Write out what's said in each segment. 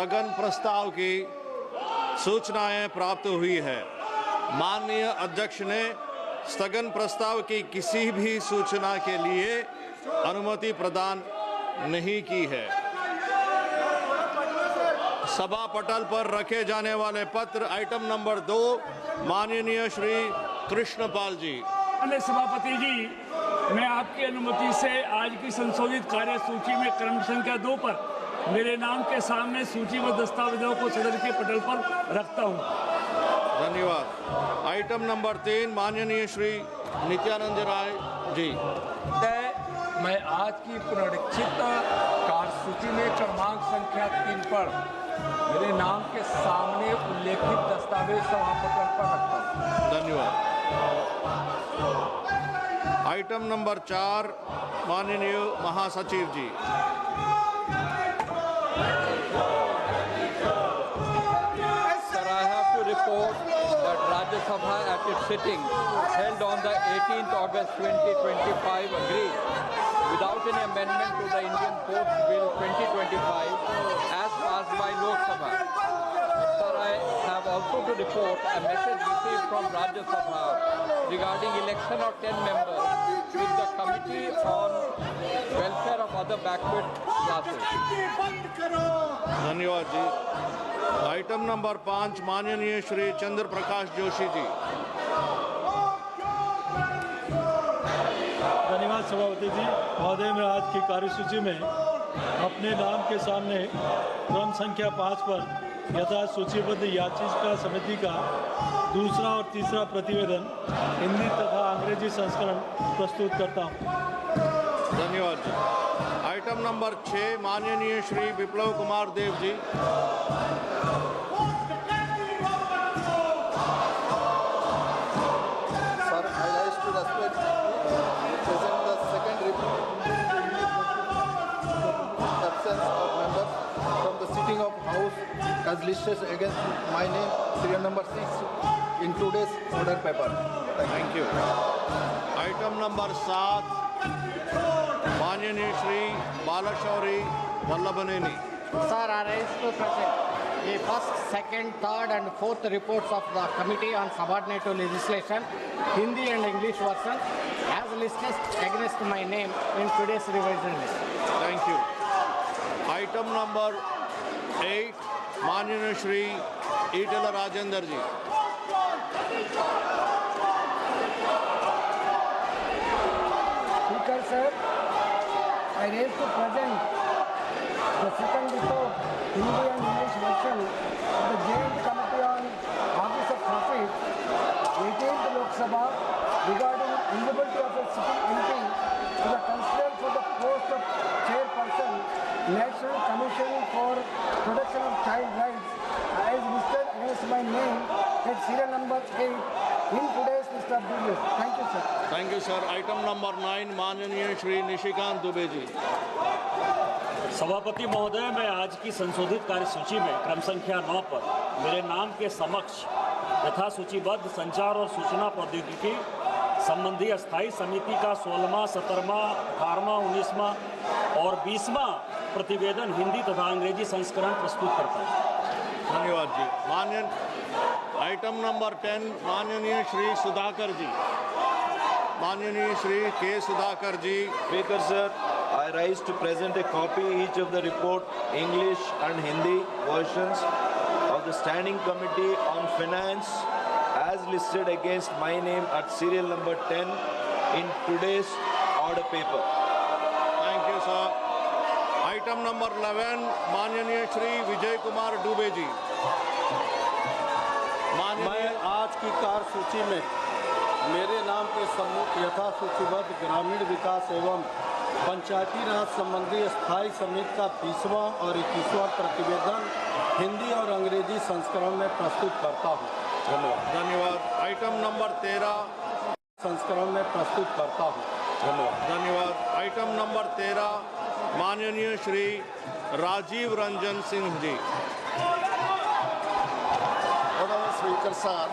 स्थगन प्रस्ताव की सूचनाएं प्राप्त हुई है। माननीय अध्यक्ष ने स्थगन प्रस्ताव की किसी भी सूचना के लिए अनुमति प्रदान नहीं की है। सभा पटल पर रखे जाने वाले पत्र आइटम नंबर 2, माननीय श्री कृष्णपाल जी। माननीय सभापति जी, मैं आपकी अनुमति से आज की संशोधित कार्य सूची में क्रम संख्या 2 पर मेरे नाम के सामने सूचीबद्ध दस्तावेजों को सदन के पटल पर रखता हूं। धन्यवाद। आइटम नंबर 3, माननीय श्री नित्यानंद राय जी। मैं आज की पुनरीक्षित कार्यसूची में क्रमांक संख्या 3 पर मेरे नाम के सामने उल्लेखित दस्तावेज सभापटल पर रखता हूं। धन्यवाद। आइटम नंबर 4, माननीय महासचिव जी। Report that Rajya Sabha at its sitting held on the 18th August 2025 agreed without any amendment to the Indian Post Bill 2025 as passed by Lok Sabha. Sir, I have also to report a message received from Rajya Sabha regarding election of 10 members with the Committee on Welfare of Other Backward Classes. धन्यवाद जी। Item number 5, माननीय श्री चंद्र प्रकाश जोशी जी। धन्यवाद सभापति जी। महोदय, मैं आज की कार्यसूची में अपने नाम के सामने क्रम संख्या 5 पर यथा सूचीबद्ध याचिका समिति का दूसरा और तीसरा प्रतिवेदन हिंदी तथा अंग्रेजी संस्करण प्रस्तुत करता हूँ। धन्यवाद जी। आइटम नंबर 6, माननीय श्री विप्लव Kumar Dev ji. As listed against my name, serial number 6 in today's order paper. Thank you. Item number 7, माननीय Shri बालाशौरी Vallabhaneni. Sir, I rise to present the first, second, third and fourth reports of the Committee on Subordinate Legislation, Hindi and English version, as listed against my name in today's revision list. Thank you. Item number 8, माननीय श्री ईटल राजेंद्र जी। Speaker sir, I raise to present the second report, Hindi and English version of the Joint Committee on Office of Profit, 18th Lok Sabha, regarding eligibility of a sitting MP to the considered for the post of chairperson, National Commission for Protection of Child Rights, as listed against my name at serial number 8 in today's list of business. Thank you, sir. Thank you, sir. Item number 9, माननीय श्री निशिकांत दुबे जी। सभापति महोदय, मैं आज की संशोधित कार्यसूची में क्रम संख्या 9 पर मेरे नाम के समक्ष तथा सूचीबद्ध संचार और सूचना प्रौद्योगिकी संबंधी अस्थायी समिति का 16वां, 17वां, 18वां, 19वां और 20वां प्रतिवेदन हिंदी तथा अंग्रेजी संस्करण प्रस्तुत करता है। धन्यवाद जी। माननीय आइटम नंबर 10, माननीय श्री सुधाकर जी। माननीय श्री के सुधाकर जी। Speaker sir, I rise to present a copy each of the report English and Hindi versions of the Standing Committee on Finance as listed against my name at serial number 10 in today's order paper. Thank you, sir. Item number 11, माननीय श्री विजय कुमार डूबे जी। मैं आज की कार्यसूची में मेरे नाम के सम्मुख यथा सूचीबद्ध ग्रामीण विकास एवं पंचायती राज संबंधी स्थायी समिति का 20वां और 21वां प्रतिवेदन हिंदी और अंग्रेजी संस्करण में प्रस्तुत करता हूँ। धन्यवाद। धन्यवाद। आइटम नंबर 13 संस्करण में प्रस्तुत करता हूँ। धन्यवाद। धन्यवाद। आइटम नंबर 13, माननीय Shri Rajiv Ranjan Singh ji. Speaker sir,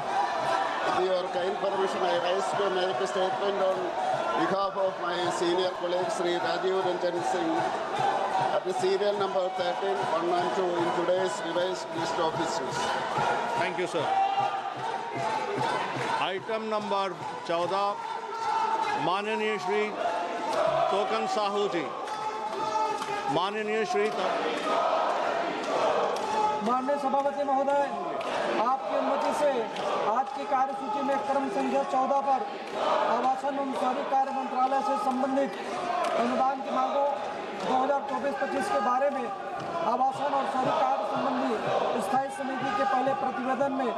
with your kind permission, I rise to make a statement on behalf of my senior colleague Sri Rajiv Ranjan Singh at the serial number 13, 1 and 2 in today's revised list of business. Thank you, sir. Item number 14 माननीय श्री तोकन साहू जी। माननीय श्री माननीय सभापति महोदय, आपकी अनुमति से आज की कार्यसूची में क्रम संख्या 14 पर आवासन एवं शहरी कार्य मंत्रालय से संबंधित अनुदान की मांगों 2024-25 के बारे में आवासन और शहरी कार्य संबंधी स्थायी समिति के पहले प्रतिवेदन में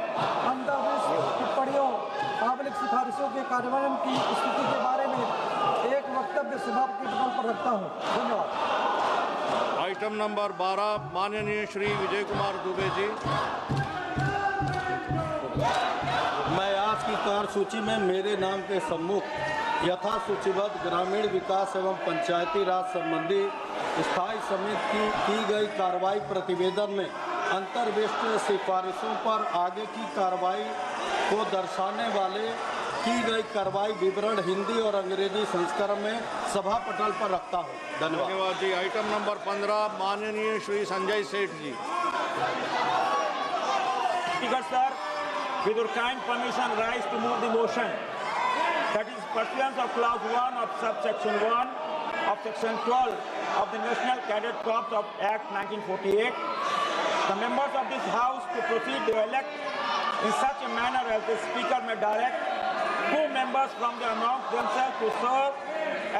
अंतर्विष्ट टिप्पणियों आबलिक सिफारिशों के कार्यान्वयन की स्थिति के बारे में एक वक्तव्य सभा के पटल पर रखता हूँ। धन्यवाद। आइटम नंबर 12 माननीय श्री विजय कुमार दुबे जी। मैं आज की कार्यसूची में मेरे नाम के सम्मुख यथा सूचीबद्ध ग्रामीण विकास एवं पंचायती राज संबंधी स्थायी समिति की गई कार्रवाई प्रतिवेदन में अंतर्विष्ट सिफारिशों पर आगे की कार्रवाई को दर्शाने वाले की गई कार्रवाई विवरण हिंदी और अंग्रेजी संस्करण में सभा पटल पर रखता हूँ। धन्यवाद जी। आइटम नंबर 15 माननीय श्री संजय सेठ जी। Speaker sir, with your kind permission, rise to move the motion. That is pursuant of clause 1 of subsection 1 of section 12 of the National Cadet Corps of Act 1948. The members of this House to proceed to elect in such a manner as the Speaker may direct 2 members from the amongst themselves to serve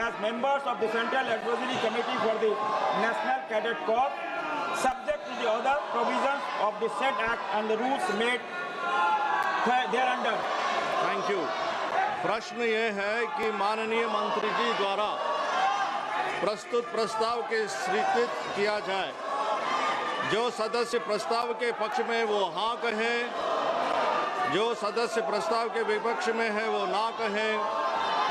as members of the Central Advisory Committee for the National Cadet Corps, subject to the other provisions of the said Act and the rules made thereunder. Thank you. प्रश्न ये है कि माननीय मंत्री जी द्वारा प्रस्तुत प्रस्ताव के स्वीकृत किया जाए। जो सदस्य प्रस्ताव के पक्ष में वो हाँ कहें, जो सदस्य प्रस्ताव के विपक्ष में है वो ना कहें।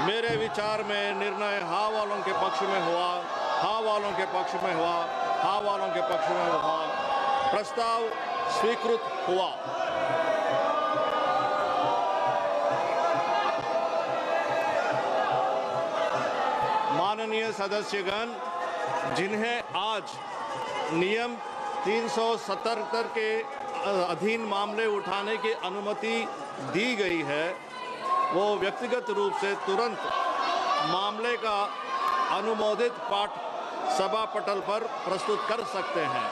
मेरे विचार में निर्णय हाँ वालों के पक्ष में हुआ, हाँ वालों के पक्ष में हुआ, हाँ वालों के पक्ष में हुआ। प्रस्ताव स्वीकृत हुआ। माननीय सदस्यगण, जिन्हें आज नियम 377 के अधीन मामले उठाने की अनुमति दी गई है, वो व्यक्तिगत रूप से तुरंत मामले का अनुमोदित पाठ सभा पटल पर प्रस्तुत कर सकते हैं।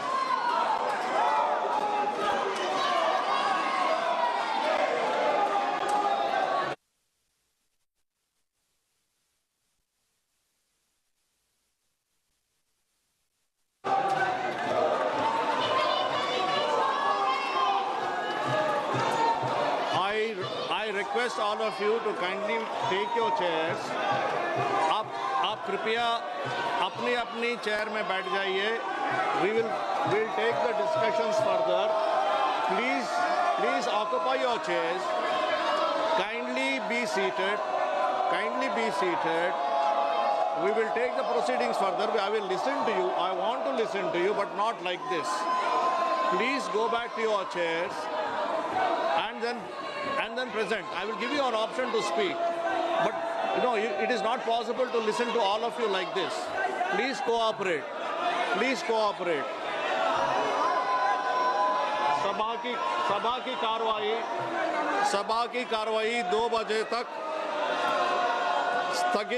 request all of you to kindly take your chairs. आप कृपया अपनी अपनी चेयर में बैठ जाइए. We'll take the discussions further. Please occupy your chairs. Kindly be seated. We will take the proceedings further. I will listen to you. I want to listen to you, but not like this. Please go back to your chairs and then present. I will give you an option to speak, but it is not possible to listen to all of you like this. Please cooperate. सभा की कार्रवाई 2 बजे तक स्थगित